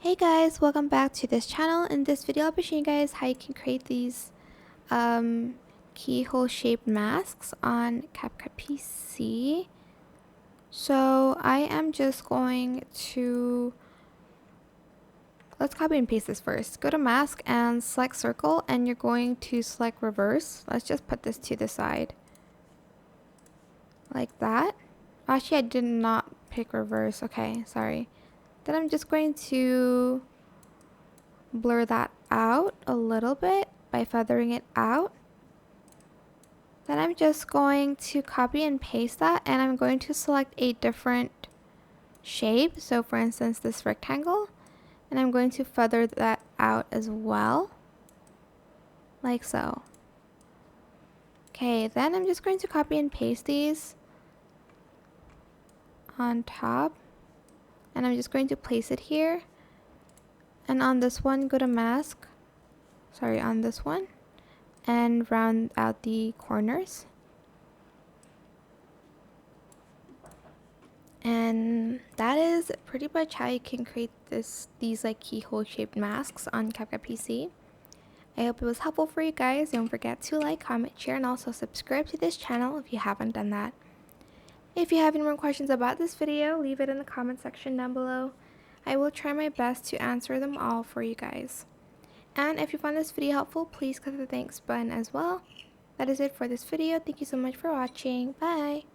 Hey guys, welcome back to this channel. In this video I'll be showing you guys how you can create these keyhole shaped masks on CapCut PC. So I am just going to, let's copy and paste this first. Go to mask and select circle, and you're going to select reverse. Let's just put this to the side like that. Actually, I did not pick reverse. Okay, sorry. Then I'm just going to blur that out a little bit by feathering it out. Then I'm just going to copy and paste that, and I'm going to select a different shape. So for instance, this rectangle, and I'm going to feather that out as well, like so. Okay, then I'm just going to copy and paste these on top, and I'm just going to place it here. And on this one, go to mask, on this one, and round out the corners. And that is pretty much how you can create these like keyhole shaped masks on CapCut PC. I hope it was helpful for you guys. Don't forget to like, comment, share, and also subscribe to this channel if you haven't done that. If you have any more questions about this video, leave it in the comment section down below. I will try my best to answer them all for you guys. And if you found this video helpful, please click the thanks button as well. That is it for this video. Thank you so much for watching. Bye!